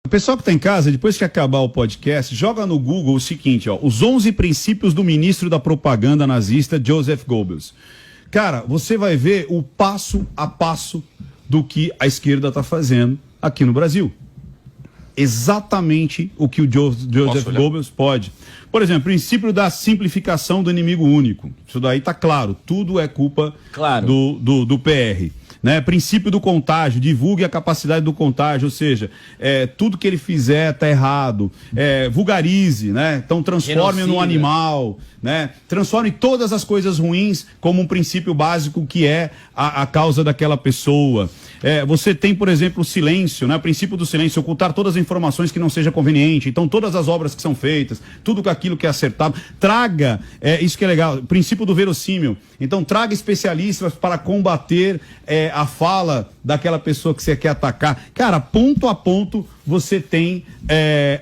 O pessoal que está em casa, depois que acabar o podcast, joga no Google o seguinte, ó, os 11 princípios do ministro da propaganda nazista, Joseph Goebbels. Cara, você vai ver o passo a passo do que a esquerda está fazendo aqui no Brasil. Exatamente o que o Joseph Goebbels pode. Por exemplo, princípio da simplificação do inimigo único. Isso daí tá claro, tudo é culpa do PR. Né? Princípio do contágio, divulgue a capacidade do contágio, ou seja, tudo que ele fizer tá errado, vulgarize, né? Então transforme no animal, né? Transforme todas as coisas ruins como um princípio básico que é a causa daquela pessoa. Você tem, por exemplo, o silêncio, né? O princípio do silêncio, ocultar todas as informações que não seja conveniente. Então, todas as obras que são feitas, tudo aquilo que é acertado, traga, isso que é legal, princípio do verossímil. Então, traga especialistas para combater a fala daquela pessoa que você quer atacar. Cara, ponto a ponto você tem,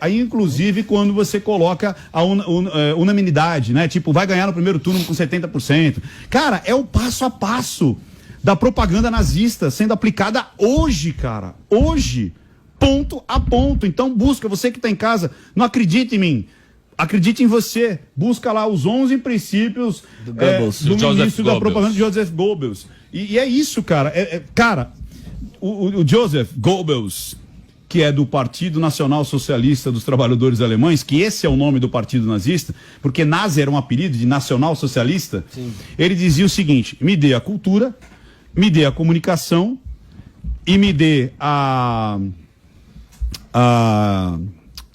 aí inclusive quando você coloca a unanimidade, né? Tipo, vai ganhar no primeiro turno com 70%. Cara, é o passo a passo da propaganda nazista sendo aplicada hoje, cara. Hoje. Ponto a ponto. Então busca, você que está em casa, não acredite em mim. Acredite em você. Busca lá os 11 princípios do ministro da propaganda, Joseph Goebbels. E é isso, cara. Cara, o Joseph Goebbels, que é do Partido Nacional Socialista dos Trabalhadores Alemães, que esse é o nome do partido nazista, porque Nazi era um apelido de nacional socialista. Sim. Ele dizia o seguinte: me dê a cultura, me dê a comunicação e me dê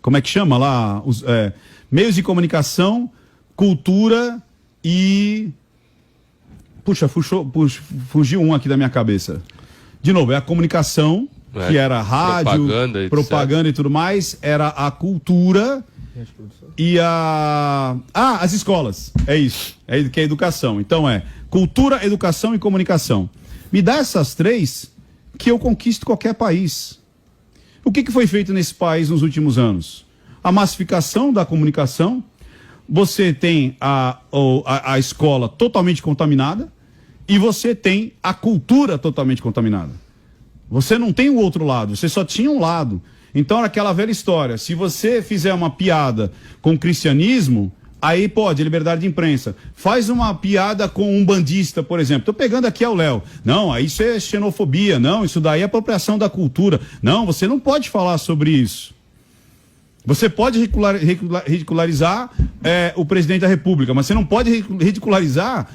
como é que chama lá? Meios de comunicação, cultura e... Puxa, fugiu um aqui da minha cabeça. De novo, é a comunicação, que era rádio, propaganda e tudo mais, era a cultura e as escolas. É isso, que é a educação. Então cultura, educação e comunicação. Me dá essas três que eu conquisto qualquer país. O que foi feito nesse país nos últimos anos? A massificação da comunicação. Você tem a escola totalmente contaminada e você tem a cultura totalmente contaminada. Você não tem o outro lado, você só tinha um lado. Então era aquela velha história, se você fizer uma piada com o cristianismo, aí pode, liberdade de imprensa. Faz uma piada com um bandista, por exemplo. Estou pegando aqui ao Léo. Não, isso é xenofobia. Não, isso daí é apropriação da cultura. Não, você não pode falar sobre isso. Você pode ridicularizar o presidente da República, mas você não pode ridicularizar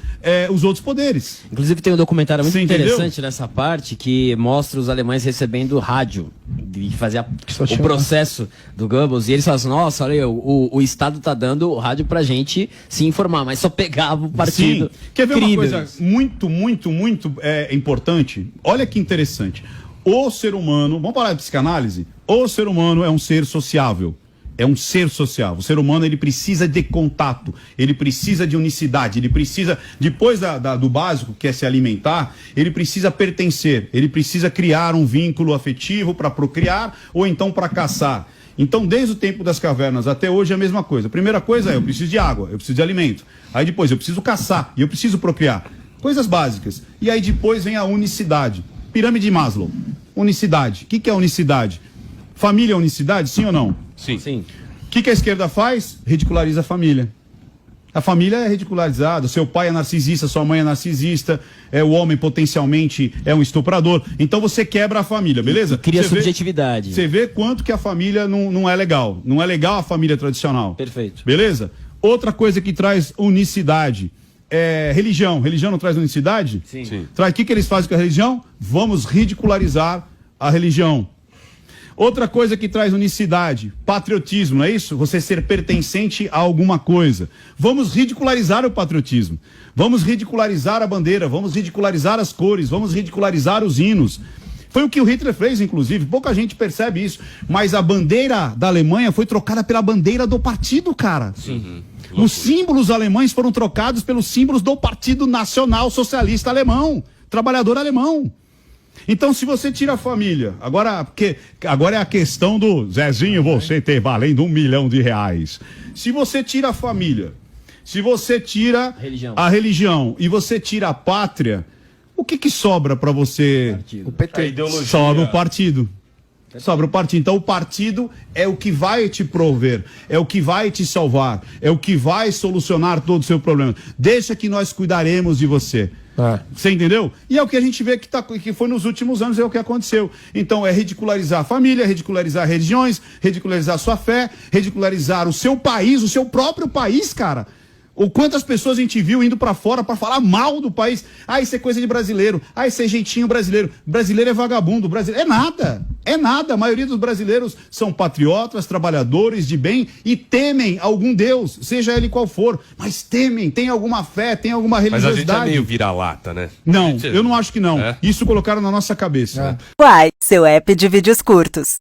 os outros poderes. Inclusive tem um documentário muito interessante nessa parte que mostra os alemães recebendo rádio e fazer o processo do Goebbels, e eles falam assim: nossa, olha, o Estado tá dando rádio pra gente se informar, mas só pegava o partido. Sim. Quer ver uma coisa muito, muito, muito importante? Olha que interessante. O ser humano, vamos falar de psicanálise? O ser humano é um ser sociável. É um ser social. O ser humano, ele precisa de contato, ele precisa de unicidade, ele precisa, depois do básico, que é se alimentar, ele precisa pertencer, ele precisa criar um vínculo afetivo para procriar ou então para caçar. Então, desde o tempo das cavernas até hoje é a mesma coisa. A primeira coisa eu preciso de água, eu preciso de alimento. Aí depois eu preciso caçar e eu preciso procriar. Coisas básicas. E aí depois vem a unicidade. Pirâmide de Maslow. Unicidade. O que é unicidade? Família é unicidade, sim ou não? Sim. Sim. O que a esquerda faz? Ridiculariza a família. A família é ridicularizada, seu pai é narcisista, sua mãe é narcisista, o homem potencialmente é um estuprador. Então você quebra a família, beleza? Cria subjetividade. Você vê quanto que a família não é legal. Não é legal a família tradicional. Perfeito. Beleza? Outra coisa que traz unicidade é religião. Religião não traz unicidade? Sim. Traz, o que eles fazem com a religião? Vamos ridicularizar a religião. Outra coisa que traz unicidade, patriotismo, não é isso? Você ser pertencente a alguma coisa. Vamos ridicularizar o patriotismo. Vamos ridicularizar a bandeira, vamos ridicularizar as cores, vamos ridicularizar os hinos. Foi o que o Hitler fez, inclusive. Pouca gente percebe isso. Mas a bandeira da Alemanha foi trocada pela bandeira do partido, cara. Sim. Os símbolos alemães foram trocados pelos símbolos do Partido Nacional Socialista Alemão, trabalhador alemão. Então, se você tira a família, agora é a questão do Zezinho, você ter valendo R$1 milhão. Se você tira a família, se você tira a religião e você tira a pátria, o que sobra para você? O PT. Sobra o partido. Sobra o partido. Então o partido é o que vai te prover, é o que vai te salvar, é o que vai solucionar todo o seu problema. Deixa que nós cuidaremos de você. Você entendeu? E é o que a gente vê que foi nos últimos anos, é o que aconteceu. Então é ridicularizar a família, ridicularizar religiões, ridicularizar a sua fé, ridicularizar o seu país, o seu próprio país, cara. Ou quantas pessoas a gente viu indo pra fora pra falar mal do país. Ah, isso é coisa de brasileiro. Ah, isso é jeitinho brasileiro. Brasileiro é vagabundo. Brasileiro... É nada. É nada. A maioria dos brasileiros são patriotas, trabalhadores de bem e temem algum Deus, seja ele qual for. Mas temem, tem alguma fé, tem alguma religiosidade. Mas a gente é meio vira-lata, né? Não, eu não acho que não. Isso colocaram na nossa cabeça. Uai, seu app de vídeos curtos.